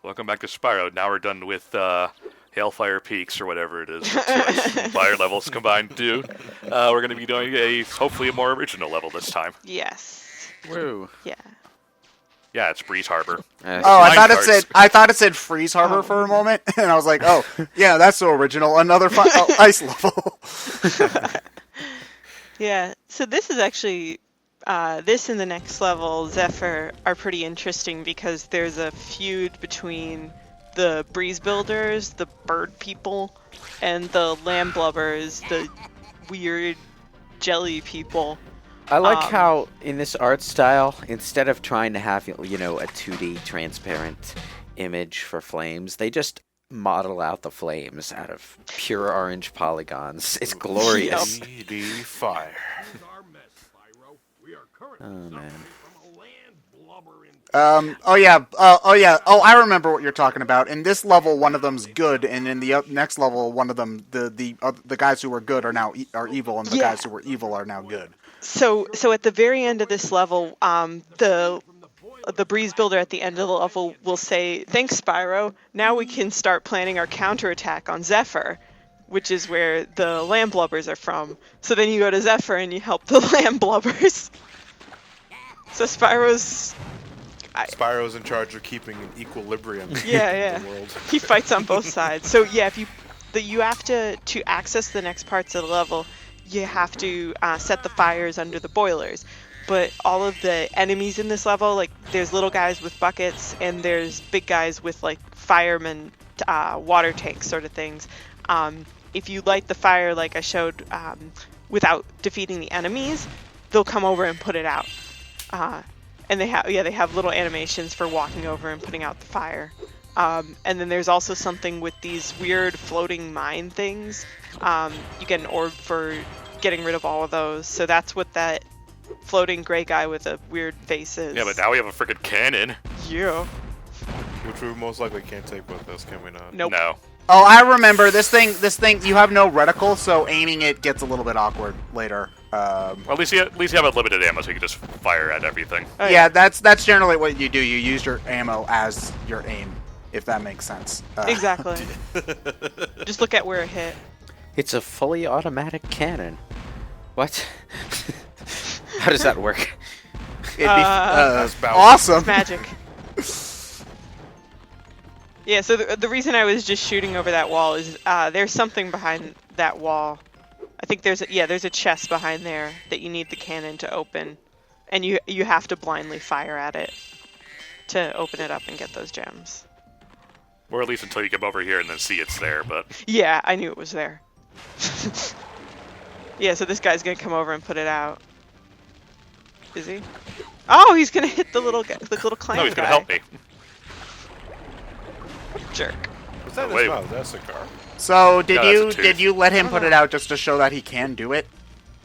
Welcome back to Spyro. Now we're done with Hailfire Peaks or whatever it is. It's fire levels combined too. We're going to be doing hopefully a more original level this time. Yes. Woo. Yeah. Yeah, it's Breeze Harbor. Oh, I thought it said Freeze Harbor for a moment, and I was like, oh, yeah, that's so original. Another ice level. Yeah. So this is actually this and the next level, Zephyr, are pretty interesting because there's a feud between the Breeze Builders, the bird people, and the Land Blubbers, the weird jelly people. I like how in this art style, instead of trying to have, a 2D transparent image for flames, they just model out the flames out of pure orange polygons. It's glorious. CD fire. Oh, man. I remember what you're talking about. In this level, one of them's good, and in the next level, one of them, the guys who were good are evil, and the guys who were evil are now good. So at the very end of this level, the Breeze Builder at the end of the level will say, "Thanks, Spyro. Now we can start planning our counterattack on Zephyr," which is where the Land Blubbers are from. So then you go to Zephyr and you help the Land Blubbers. So Spyro's in charge of keeping an equilibrium in the world. He fights on both sides. So yeah, if you have to access the next parts of the level, you have to set the fires under the boilers. But all of the enemies in this level, like there's little guys with buckets and there's big guys with like firemen water tanks sort of things. If you light the fire like I showed without defeating the enemies, they'll come over and put it out. And they have little animations for walking over and putting out the fire. And then there's also something with these weird floating mine things. You get an orb for getting rid of all of those. So that's what that floating gray guy with a weird face is. Yeah, but now we have a freaking cannon. Yeah. Which we most likely can't take with us, can we not? Nope. No. Oh, I remember this thing. You have no reticle, so aiming it gets a little bit awkward later. Well, at least you have a limited ammo, so you can just fire at everything. Oh, yeah, that's generally what you do. You use your ammo as your aim, if that makes sense. Exactly. Just look at where it hit. It's a fully automatic cannon. What? How does that work? It'd be awesome. It's magic. Yeah, so the reason I was just shooting over that wall is there's something behind that wall. I think there's a chest behind there that you need the cannon to open, and you have to blindly fire at it to open it up and get those gems. Or at least until you come over here and then see it's there, but... Yeah, I knew it was there. Yeah, so this guy's gonna come over and put it out. Is he? Oh, he's gonna hit the little clown guy. No, he's gonna help me. Jerk. Was that Wait. That's a car. So No, did you let him put it out just to show that he can do it?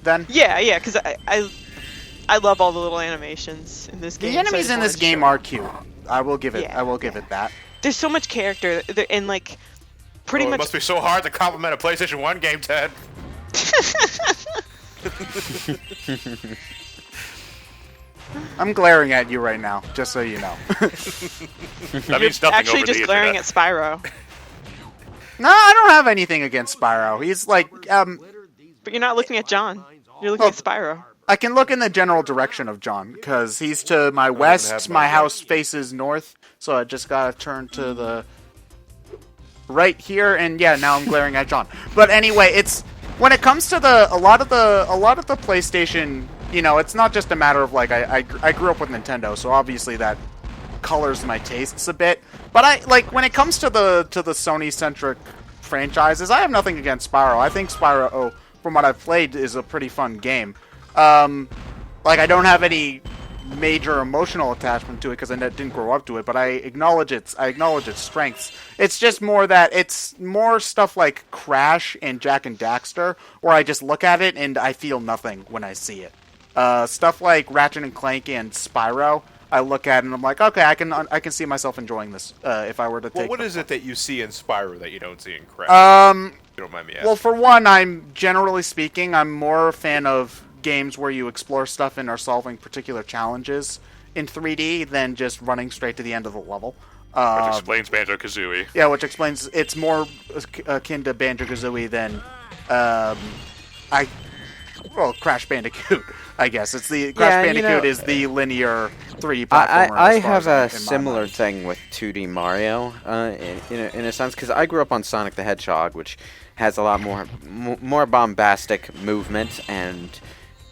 Then Yeah, because I love all the little animations in this game. the enemies in this game are cute. I will give it. Yeah, I will give it that. There's so much character, and like pretty It much. must be so hard to compliment a PlayStation 1 game, Ted. I'm glaring at you right now, just so you know. That means nothing Actually, over just the glaring internet. at Spyro. No, I don't have anything against Spyro. He's like, But you're not looking at John. You're looking at Spyro. I can look in the general direction of John, because he's to my west, my house faces north, so I just gotta turn to the right here, and yeah, now I'm glaring at John. But anyway, it's, when it comes to a lot of the PlayStation, it's not just a matter of like, I grew up with Nintendo, so obviously that colors my tastes a bit, but when it comes to the Sony-centric franchises, I have nothing against Spyro. I think Spyro, from what I've played, is a pretty fun game. I don't have any major emotional attachment to it because I didn't grow up to it, but I acknowledge its strengths. It's just more that it's more stuff like Crash and Jak and Daxter, where I just look at it and I feel nothing when I see it. Stuff like Ratchet and Clank and Spyro, I look at it and I'm like, okay, I can see myself enjoying this if I were to take. Well, what is it that you see in Spyro that you don't see in Crash? You don't mind me asking. Well, for one, I'm generally speaking, I'm more a fan of games where you explore stuff and are solving particular challenges in 3D than just running straight to the end of the level. Which explains Banjo-Kazooie. Yeah, which explains it's more akin to Banjo-Kazooie than Crash Bandicoot. I guess it's the Crash Bandicoot is the linear 3D platformer. I have a similar thing with 2D Mario in a sense, because I grew up on Sonic the Hedgehog, which has a lot more bombastic movement and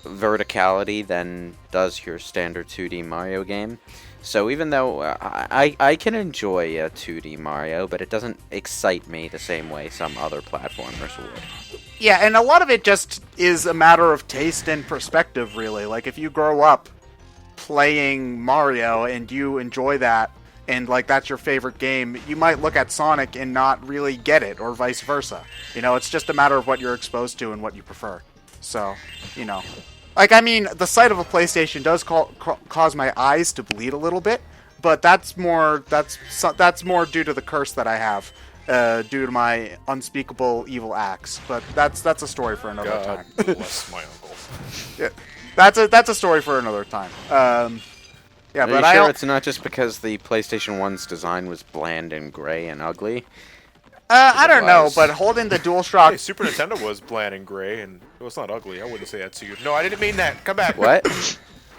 verticality than does your standard 2D Mario game. So even though I can enjoy a 2D Mario, but it doesn't excite me the same way some other platformers would. Yeah, and a lot of it just is a matter of taste and perspective, really. Like, if you grow up playing Mario and you enjoy that, and, like, that's your favorite game, you might look at Sonic and not really get it, or vice versa. You know, it's just a matter of what you're exposed to and what you prefer. So, you know. Like, I mean, the sight of a PlayStation does cause my eyes to bleed a little bit, but that's more due to the curse that I have. Due to my unspeakable evil acts, but that's a story for another time. Bless my uncle. Yeah, that's a story for another time. Yeah, Are you sure it's not just because the PlayStation 1's design was bland and gray and ugly? I don't know, but holding the DualShock... Hey, Super Nintendo was bland and gray, and it was not ugly. I wouldn't say that to you. No, I didn't mean that. Come back. What?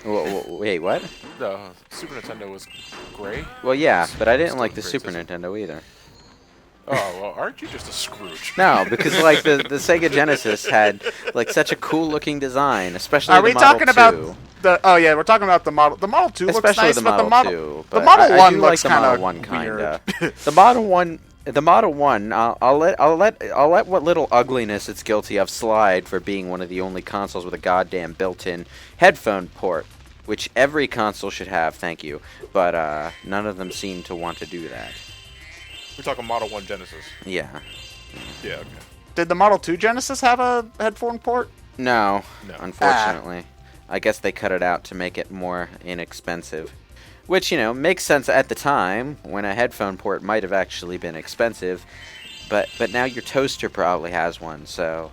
Wait, what? The Super Nintendo was gray. Well, yeah, but I didn't like the Super Nintendo either. Oh, well, aren't you just a Scrooge? No, because like the Sega Genesis had like such a cool looking design, especially Are we the Model talking 2. about the? Oh yeah, we're talking about the model. The Model 2 looks Especially nice, the but Model 2. the Model 1 looks kind of weird. The Model 1, I'll let what little ugliness it's guilty of slide for being one of the only consoles with a goddamn built-in headphone port, which every console should have. Thank you, but none of them seem to want to do that. We're talking Model 1 Genesis. Yeah. Yeah, okay. Did the Model 2 Genesis have a headphone port? No. Unfortunately. I guess they cut it out to make it more inexpensive. Which, you know, makes sense at the time, when a headphone port might have actually been expensive. But now your toaster probably has one, so...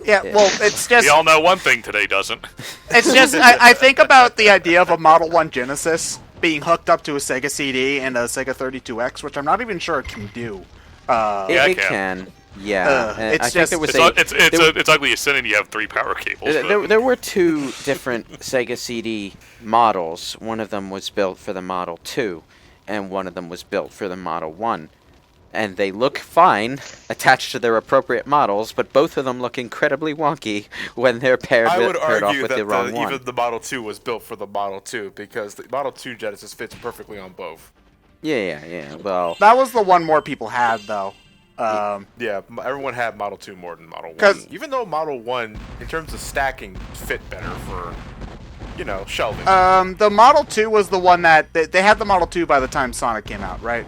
Yeah, well, it's just... We all know one thing today doesn't. It's just, I think about the idea of a Model 1 Genesis being hooked up to a Sega CD and a Sega 32X, which I'm not even sure it can do. It can. Yeah. It's ugly as sin, and you have 3 power cables. There were 2 different Sega CD models. One of them was built for the Model 2, and one of them was built for the Model 1. And they look fine attached to their appropriate models, but both of them look incredibly wonky when they're paired off with the wrong one. Even the Model 2 was built for the Model 2, because the Model 2 Genesis fits perfectly on both. Yeah. Well, that was the one more people had, though. Yeah, everyone had Model 2 more than Model 1. Even though Model 1, in terms of stacking, fit better for, you know, shelving. The Model 2 was the one that... They had the Model 2 by the time Sonic came out, right?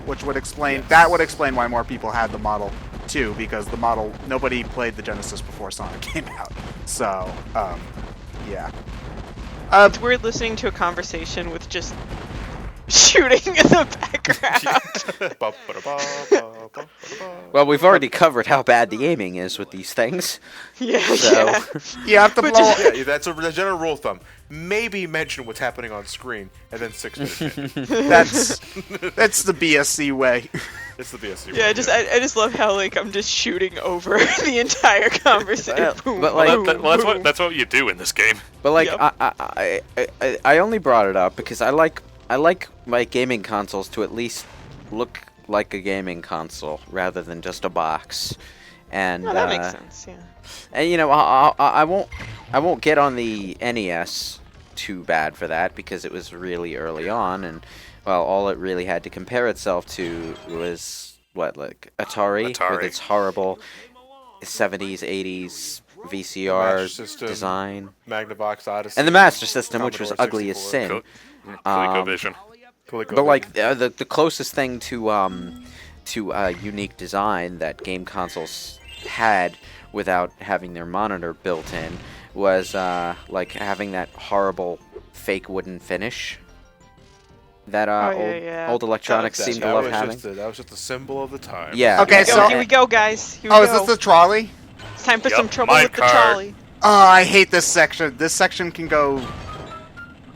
Which would explain... Yes. That would explain why more people had the Model 2, because the Model... Nobody played the Genesis before Sonic came out. So, yeah. It's weird listening to a conversation with just... shooting in the background. Well, we've already covered how bad the aiming is with these things. Yeah, so. You have to blow... Yeah, that's a general rule of thumb. Maybe mention what's happening on screen, and then 6 minutes in. That's the BSC way. It's the BSC way. Yeah, I just love how, like, I'm just shooting over the entire conversation. But like, that's what you do in this game. But like, yep. I only brought it up because I like my gaming consoles to at least look like a gaming console rather than just a box. And that makes sense, yeah. And you know, I won't get on the NES too bad for that because it was really early on, and well, all it really had to compare itself to was like Atari. With its horrible 70s, 80s VCR design, Magnavox Odyssey, and the Master System, which was Commodore ugly as 64. sin. ColecoVision. But like the closest thing to unique design that game consoles had without having their monitor built in was like having that horrible fake wooden finish that old electronics seem to love having. That was just a symbol of the time. Yeah. Okay, so here we go, guys. Here we is this the trolley? It's time for some trouble with the trolley. Oh, I hate this section. This section can go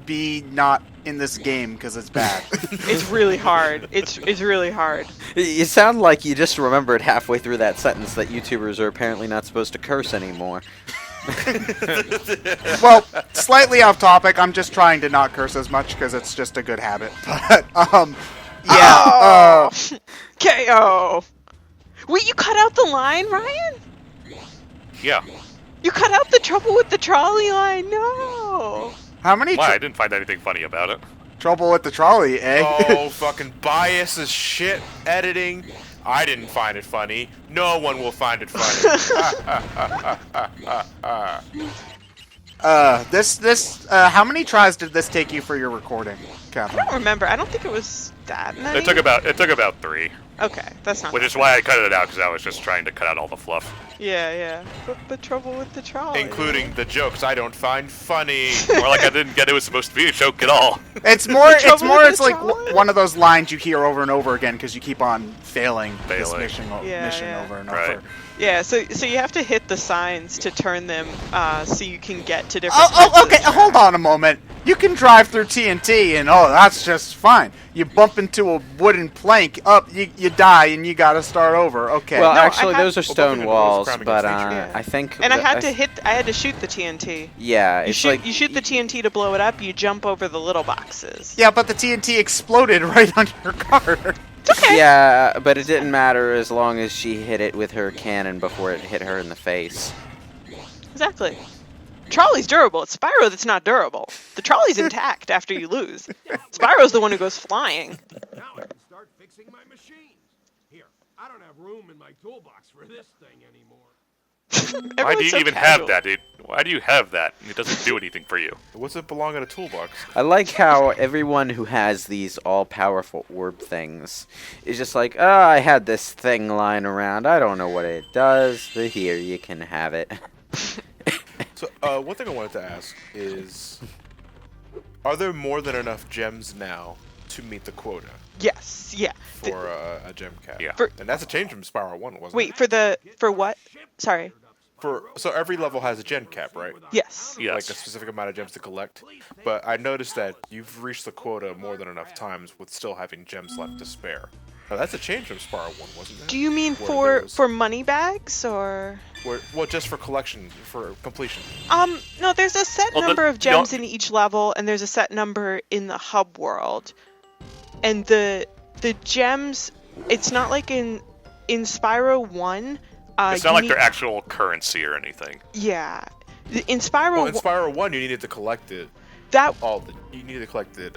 be not in this game because it's bad. It's really hard. It's really hard. You sound like you just remembered halfway through that sentence that YouTubers are apparently not supposed to curse anymore. Well, slightly off topic. I'm just trying to not curse as much because it's just a good habit. But yeah. KO. Wait, you cut out the line, Ryan? Yeah. You cut out the trouble with the trolley line. No. How many Why? I didn't find anything funny about it. trouble with the trolley, eh? Oh, fucking bias as shit. Editing. I didn't find it funny. No one will find it funny. How many tries did this take you for your recording, I Catherine? don't remember. I don't think it was that many. It took about 3, Okay, that's not. which is why I cut it out because I was just trying to cut out all the fluff. Yeah. But the trouble with the trolley. Including the jokes I don't find funny. More like I didn't get it was supposed to be a joke at all. It's like trolley? one of those lines you hear over and over again because you keep on failing this Failing. mission Yeah. over and Right. over. Yeah, so you have to hit the signs to turn them so you can get to different. Oh, okay. parts of the Hold track. on a moment. You can drive through TNT, and that's just fine. You bump into a wooden plank, you die, and you gotta start over. Okay. Well, No, actually, I had- those are Well, stone Buffy walls, Crime but Against Nature. Yeah. I think. And I had th- to shoot the TNT. Yeah, You it's shoot like you shoot the TNT to blow it up. You jump over the little boxes. Yeah, but the TNT exploded right on your car. It's okay. Yeah, but it didn't matter as long as she hit it with her cannon before it hit her in the face. Exactly. Trolley's durable. It's Spyro that's not durable. The trolley's intact after you lose. Spyro's the one who goes flying. Now I can start fixing my machine. Here, I don't have room in my toolbox for this thing anymore. Why do Everyone's you so even casual. have that, dude? Why do you have that? It doesn't do anything for you. What's it belong in a toolbox? I like how everyone who has these all-powerful orb things is just like, oh, I had this thing lying around. I don't know what it does, but here, you can have it. So, one thing I wanted to ask is, are there more than enough gems now to meet the quota Yes. Yeah. for a gem cap? Yeah. For- And that's a change from Spyro 1, wasn't Wait it? for what? Sorry. So every level has a gem cap, right? Yes. Yes. Like a specific amount of gems to collect. But I noticed that you've reached the quota more than enough times with still having gems left to spare. Now that's a change from Spyro 1, wasn't it? Do you mean Where for money bags or? well, just for collection, for completion. No, there's a set Well, number of you don't- gems in each level, and there's a set number in the hub world. And the gems, it's not like in Spyro 1. It's not like they're actual currency or anything. Yeah. In Spyro, Well, in Spyro 1, you needed to collect it. that You needed to collect it.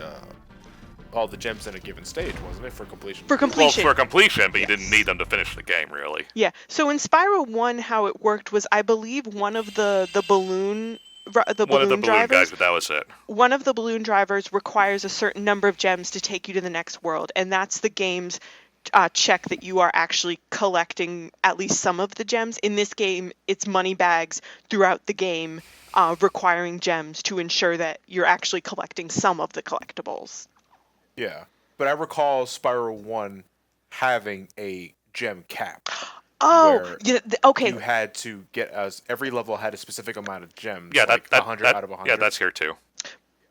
All the gems in a given stage, wasn't it, for completion? for completion. Well, for completion, but you Yes. didn't need them to finish the game, really. Yeah. So in Spyro 1, how it worked was, I believe, one of the balloon One of the balloon drivers. guys, but that was it. One of the balloon drivers requires a certain number of gems to take you to the next world, and that's the game's check that you are actually collecting at least some of the gems. In this game, it's money bags throughout the game, requiring gems to ensure that you're actually collecting some of the collectibles. Yeah. But I recall Spyro 1 having a gem cap. Oh, Where yeah, okay. You had to get every level had a specific amount of gems. Yeah, like that 100 out of 100. Yeah, that's here too.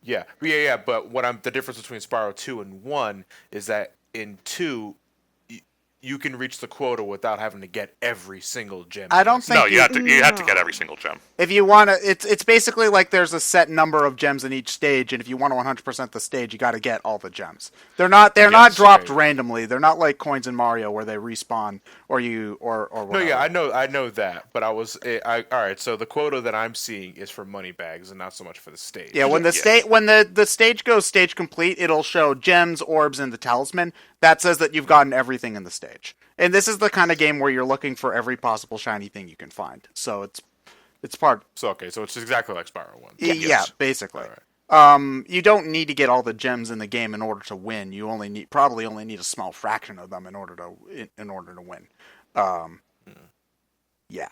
Yeah. But the difference between Spyro 2 and 1 is that in 2, you can reach the quota without having to get every single gem. I don't think No, you have to No. get every single gem. if you want to, it's basically like there's a set number of gems in each stage, and if you want to 100% the stage, you got to get all the gems. They're not Yes, dropped right. randomly. They're not like coins in Mario where they respawn or No, whatever. yeah, I know that, but all right. So the quota that I'm seeing is for money bags and not so much for the stage. Yeah, when the the stage goes stage complete, it'll show gems, orbs, and the talisman. That says that you've gotten everything in the stage. And this is the kind of game where you're looking for every possible shiny thing you can find. So it's part. So it's exactly like Spyro 1. Yeah, basically. All right. You don't need to get all the gems in the game in order to win. You probably only need a small fraction of them in order to win. Yeah.